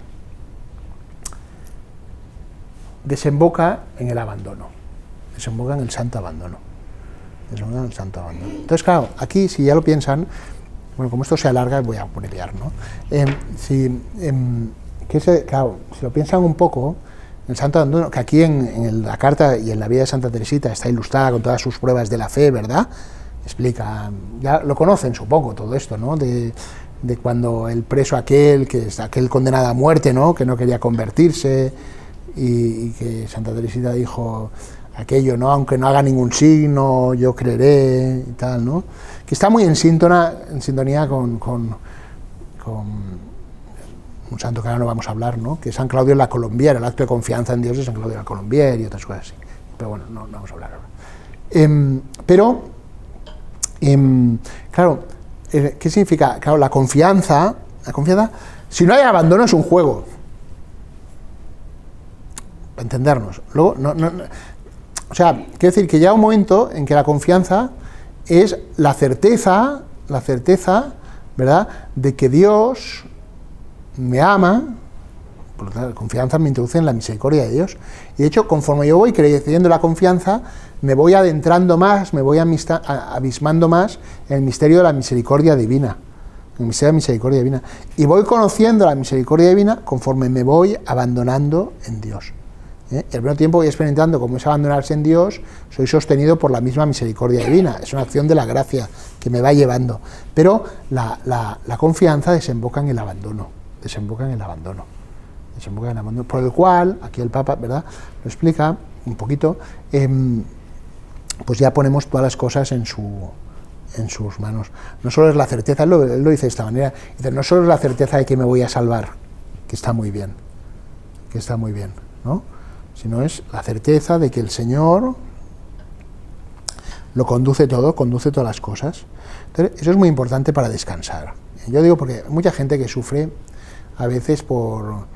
Desemboca en el abandono, desemboca en el santo abandono. Entonces, claro, aquí si ya lo piensan, bueno, como esto se alarga, voy a abreviar, ¿no? Claro, si lo piensan un poco, el santo abandono, que aquí en la carta y en la vida de Santa Teresita está ilustrada con todas sus pruebas de la fe, ¿verdad? Explica, ya lo conocen, supongo, todo esto, ¿no? De cuando el preso aquel condenado a muerte, ¿no? Que no quería convertirse, y que Santa Teresita dijo aquello, ¿no? Aunque no haga ningún signo, yo creeré y tal, ¿no? Que está muy en sintonía con un santo que ahora no vamos a hablar, ¿no? Que es San Claudio la Colombier, el acto de confianza en Dios de San Claudio la Colombier y otras cosas así. Pero bueno, no vamos a hablar ahora. Claro, ¿qué significa? Claro, la confianza, si no hay abandono es un juego. Para entendernos. Luego, o sea, quiero decir que llega un momento en que la confianza es la certeza, ¿verdad?, de que Dios me ama, porque la confianza me introduce en la misericordia de Dios. Y de hecho, conforme yo voy creciendo la confianza, me voy adentrando más, me voy abismando más en el misterio de la misericordia divina. El misterio de la misericordia divina. Y voy conociendo la misericordia divina conforme me voy abandonando en Dios. Y al mismo tiempo voy experimentando cómo es abandonarse en Dios, soy sostenido por la misma misericordia divina. Es una acción de la gracia que me va llevando. Pero la confianza desemboca en el abandono. Por el cual, aquí el Papa, ¿verdad?, lo explica un poquito, pues ya ponemos todas las cosas en sus manos. No solo es la certeza, él lo dice de esta manera, dice, no solo es la certeza de que me voy a salvar, que está muy bien, ¿no?, sino es la certeza de que el Señor lo conduce todo, conduce todas las cosas. Entonces, eso es muy importante para descansar. Yo digo porque hay mucha gente que sufre a veces por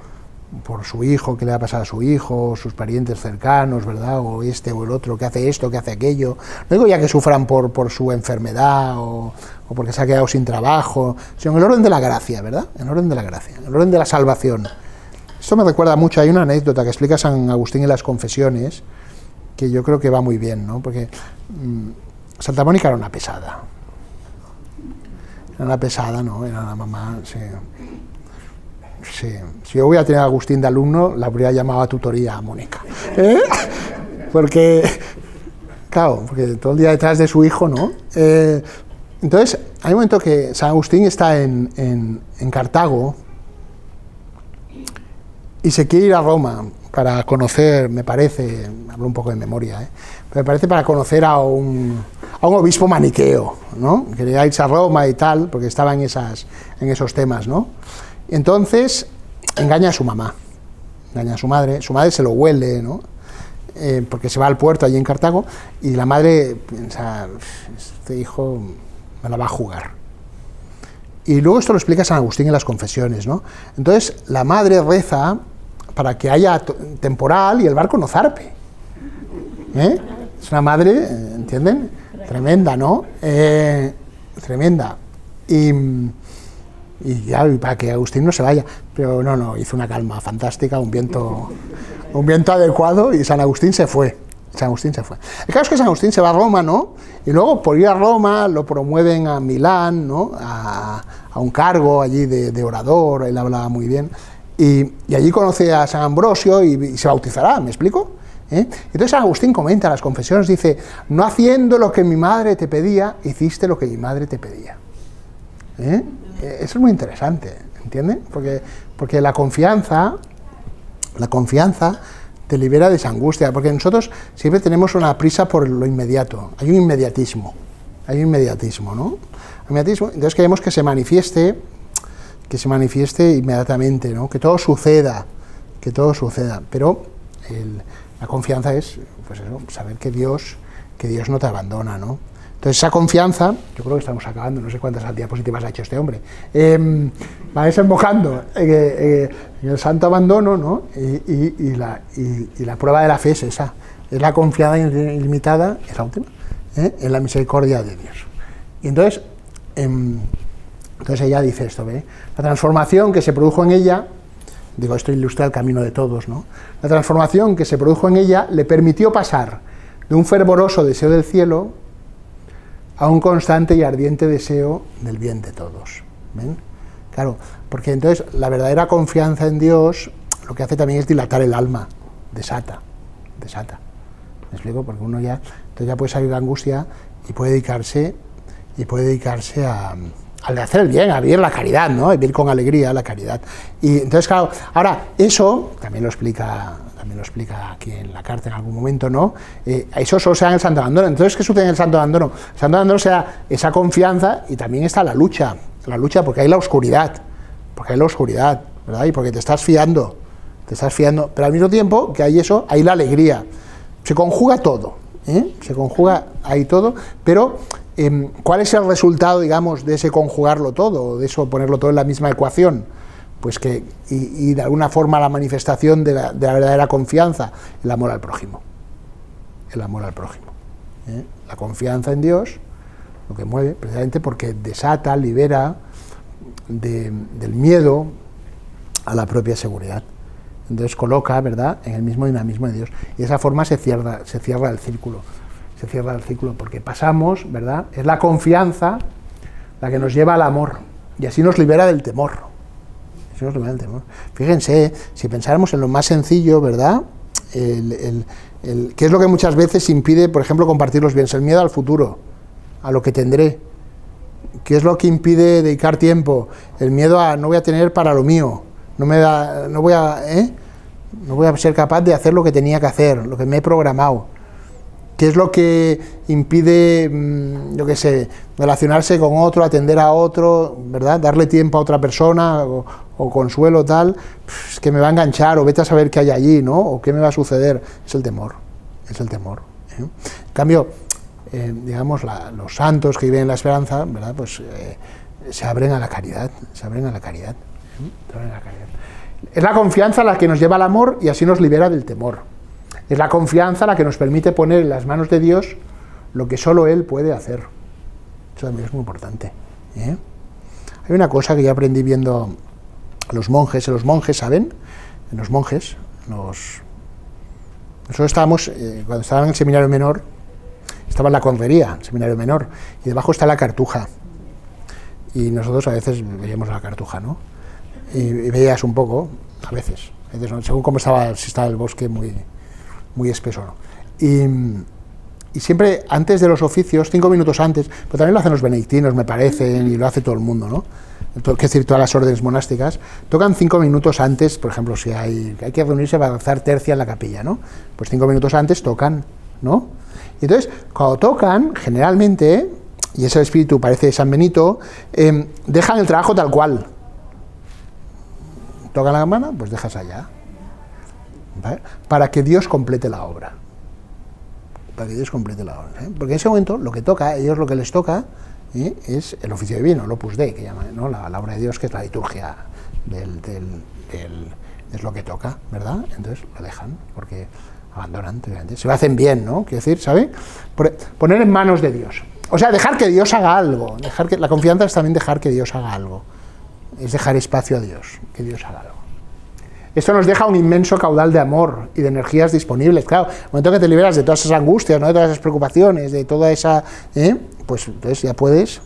su hijo, que le va a pasar a su hijo, sus parientes cercanos, ¿verdad?, o este o el otro, que hace esto, que hace aquello. No digo ya que sufran por su enfermedad o porque se ha quedado sin trabajo, sino en el orden de la gracia, ¿verdad?, en el orden de la salvación. Esto me recuerda mucho, hay una anécdota que explica San Agustín en las Confesiones, que yo creo que va muy bien, ¿no?, porque Santa Mónica era una pesada, ¿no?, era una mamá, sí. Si yo hubiera tenido a Agustín de alumno, la habría llamado a tutoría a Mónica. Porque, claro, porque todo el día detrás de su hijo, ¿no? Entonces, hay un momento que San Agustín está en Cartago y se quiere ir a Roma para conocer, me parece, hablo un poco de memoria, pero me parece para conocer a un obispo maniqueo, ¿no? Quería irse a Roma y tal, porque estaba en esos temas, ¿no? Entonces engaña a su mamá, engaña a su madre se lo huele, ¿no?, porque se va al puerto allí en Cartago, y la madre piensa, este hijo me la va a jugar, Y luego esto lo explica San Agustín en las Confesiones, ¿no? Entonces, la madre reza para que haya temporal y el barco no zarpe. Es una madre, ¿entienden? Tremenda, ¿no? Tremenda. Y para que Agustín no se vaya. Pero no, hizo una calma fantástica, un viento adecuado, y San Agustín se fue. El caso es que San Agustín se va a Roma, ¿no? Y luego, por ir a Roma, lo promueven a Milán, ¿no? A un cargo allí de orador, él hablaba muy bien. Y allí conoce a San Ambrosio y se bautizará, ¿me explico? Entonces San Agustín comenta en las Confesiones, dice: no haciendo lo que mi madre te pedía, hiciste lo que mi madre te pedía. Eso es muy interesante, ¿entienden? Porque la confianza te libera de esa angustia, porque nosotros siempre tenemos una prisa por lo inmediato, hay un inmediatismo, ¿no? Entonces queremos que se manifieste inmediatamente, ¿no? Que todo suceda, pero la confianza es, pues eso, saber que Dios no te abandona, ¿no? Entonces esa confianza, yo creo que estamos acabando, no sé cuántas diapositivas ha hecho este hombre, va desembocando en el santo abandono, ¿no? Y la prueba de la fe es esa, es la confianza ilimitada, es la última, en la misericordia de Dios. Y entonces ella dice esto, ¿ve? La transformación que se produjo en ella, digo, esto ilustra el camino de todos, ¿no? La transformación que se produjo en ella le permitió pasar de un fervoroso deseo del cielo a un constante y ardiente deseo del bien de todos. ¿Ven? Claro, porque entonces la verdadera confianza en Dios lo que hace también es dilatar el alma, desata. ¿Me explico? Porque uno ya puede salir de la angustia y puede dedicarse a hacer el bien, a vivir la caridad, ¿no? A vivir con alegría la caridad. Y entonces, claro, ahora eso también lo explica aquí en la carta en algún momento, ¿no? Eso solo se da en el santo abandono. Entonces, ¿qué sucede en el santo abandono? El santo abandono se da esa confianza, y también está la lucha porque hay la oscuridad, ¿verdad? Y porque te estás fiando, pero al mismo tiempo que hay eso, hay la alegría. Se conjuga todo, se conjuga ahí todo, pero ¿cuál es el resultado, digamos, de ese conjugarlo todo, de eso ponerlo todo en la misma ecuación? Pues que, y de alguna forma la manifestación de la verdadera confianza, el amor al prójimo. La confianza en Dios, lo que mueve, precisamente porque desata, libera del miedo a la propia seguridad. Entonces coloca, ¿verdad?, en el mismo dinamismo de Dios. Y de esa forma se cierra el círculo. Porque pasamos, ¿verdad? Es la confianza la que nos lleva al amor, y así nos libera del temor. Fíjense, si pensáramos en lo más sencillo, ¿verdad? ¿Qué es lo que muchas veces impide, por ejemplo, compartir los bienes? El miedo al futuro, a lo que tendré. ¿Qué es lo que impide dedicar tiempo? El miedo a no voy a tener para lo mío, no voy a ser capaz de hacer lo que tenía que hacer, lo que me he programado. ¿Qué es lo que impide, yo qué sé, relacionarse con otro, atender a otro, ¿verdad? Darle tiempo a otra persona o consuelo, tal, es que me va a enganchar, o vete a saber qué hay allí, ¿no? O qué me va a suceder. Es el temor. En cambio, digamos, los santos que viven en la esperanza, ¿verdad? Pues se abren a la caridad. Es la confianza la que nos lleva al amor y así nos libera del temor. Es la confianza la que nos permite poner en las manos de Dios lo que solo Él puede hacer. Eso también es muy importante. Hay una cosa que yo aprendí viendo a los monjes. En los monjes, ¿saben? Nosotros estábamos, cuando estaba en el seminario menor, estaba en la Conrería, el seminario menor, y debajo está la Cartuja. Y nosotros a veces veíamos la Cartuja, ¿no? Y veías un poco, a veces ¿no? Según cómo estaba, si estaba el bosque muy espeso, ¿no? Y siempre antes de los oficios, 5 minutos antes, pero también lo hacen los benedictinos, me parece, y lo hace todo el mundo, ¿no? Es decir, todas las órdenes monásticas, tocan 5 minutos antes, por ejemplo, si hay que reunirse para rezar tercia en la capilla, ¿no? Pues 5 minutos antes tocan, ¿no? Y entonces, cuando tocan, generalmente, y ese espíritu parece de San Benito, dejan el trabajo tal cual. Tocan la campana, pues dejas allá. ¿Vale? Para que Dios complete la obra. Porque en ese momento lo que toca, ellos lo que les toca es el oficio divino, el Opus Dei, que llaman, ¿no? La obra de Dios, que es la liturgia es lo que toca, ¿verdad? Entonces lo dejan, porque abandonan, se lo hacen bien, ¿no? Quiero decir, ¿sabe? Poner en manos de Dios. O sea, dejar que Dios haga algo. La confianza es también dejar que Dios haga algo. Es dejar espacio a Dios, que Dios haga algo. Esto nos deja un inmenso caudal de amor y de energías disponibles. Claro, en el momento que te liberas de todas esas angustias, ¿no? De todas esas preocupaciones, de toda esa... pues entonces ya puedes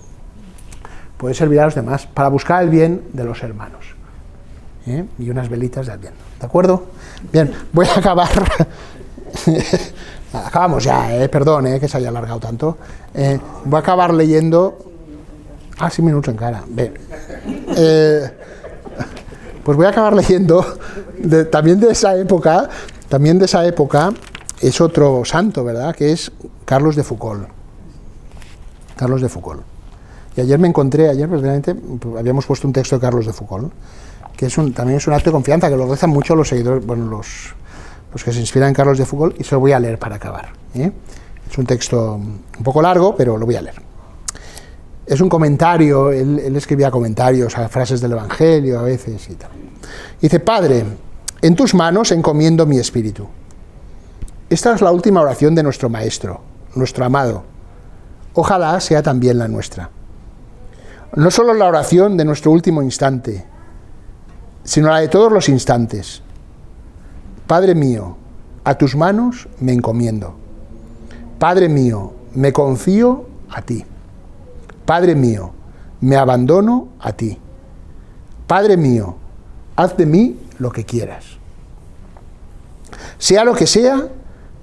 servir a los demás para buscar el bien de los hermanos. Y unas velitas de Adviento. ¿De acuerdo? Bien, voy a acabar... Acabamos ya, perdón, que se haya alargado tanto. Voy a acabar leyendo... 6 minutos en cara. Bien. Pues voy a acabar leyendo también de esa época, es otro santo, ¿verdad? Que es Carlos de Foucauld. Carlos de Foucauld. Y ayer verdaderamente, habíamos puesto un texto de Carlos de Foucauld, que también es un acto de confianza, que lo rezan mucho los seguidores, bueno, los que se inspiran en Carlos de Foucauld, y se lo voy a leer para acabar. Es un texto un poco largo, pero lo voy a leer. Es un comentario, él escribía comentarios a frases del Evangelio a veces y tal. Dice: Padre, en tus manos encomiendo mi espíritu. Esta es la última oración de nuestro Maestro, nuestro amado. Ojalá sea también la nuestra. No solo la oración de nuestro último instante, sino la de todos los instantes. Padre mío, a tus manos me encomiendo. Padre mío, me confío a ti. Padre mío, me abandono a ti. Padre mío, haz de mí lo que quieras. Sea lo que sea,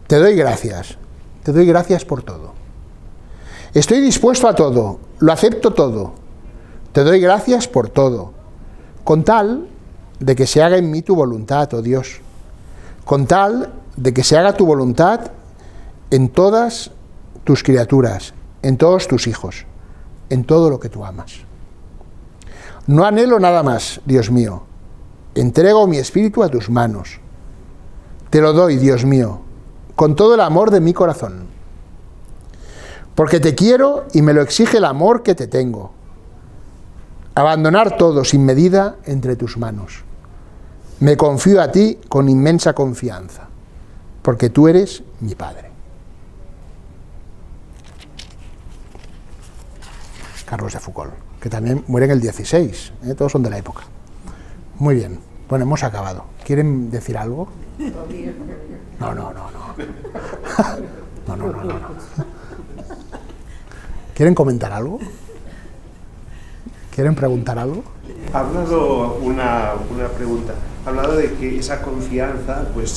te doy gracias. Te doy gracias por todo. Estoy dispuesto a todo, lo acepto todo. Te doy gracias por todo, con tal de que se haga en mí tu voluntad, oh Dios. Con tal de que se haga tu voluntad en todas tus criaturas, en todos tus hijos, en todo lo que tú amas. No anhelo nada más, Dios mío. Entrego mi espíritu a tus manos. Te lo doy, Dios mío, con todo el amor de mi corazón. Porque te quiero y me lo exige el amor que te tengo. Abandonar todo sin medida entre tus manos. Me confío a ti con inmensa confianza, porque tú eres mi Padre. Carlos de Foucauld, que también muere en el 16, todos son de la época. Muy bien, bueno, hemos acabado. ¿Quieren decir algo? No. No. ¿Quieren comentar algo? ¿Quieren preguntar algo? Ha hablado una pregunta. Ha hablado de que esa confianza pues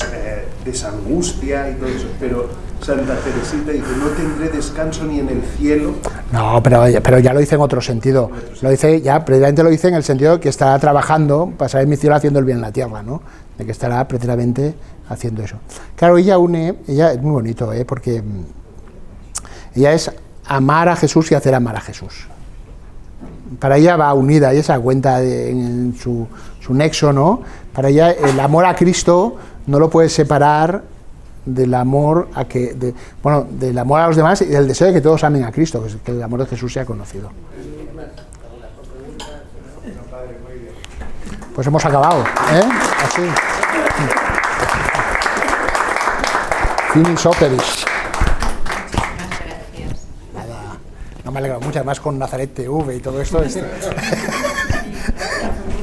desangustia y todo eso, pero Santa Teresita dice: no tendré descanso ni en el cielo. No, pero ya lo dice en otro sentido. Lo dice, ya precisamente lo dice en el sentido de que estará trabajando para saber mi cielo haciendo el bien en la tierra, ¿no? De que estará precisamente haciendo eso. Claro, ella es muy bonito, porque ella es amar a Jesús y hacer amar a Jesús. Para ella va unida, ella se da cuenta en su nexo, ¿no? Para ella el amor a Cristo no lo puedes separar del amor del amor a los demás y del deseo de que todos amen a Cristo, que el amor de Jesús sea conocido. Pues hemos acabado, así. Finis operis. Nada, no me alegro mucho, además con Nazaret TV y todo esto.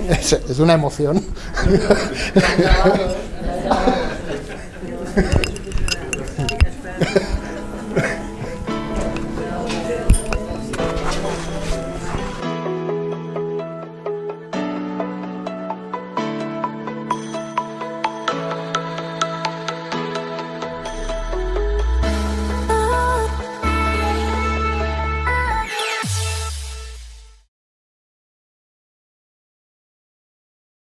Es una emoción.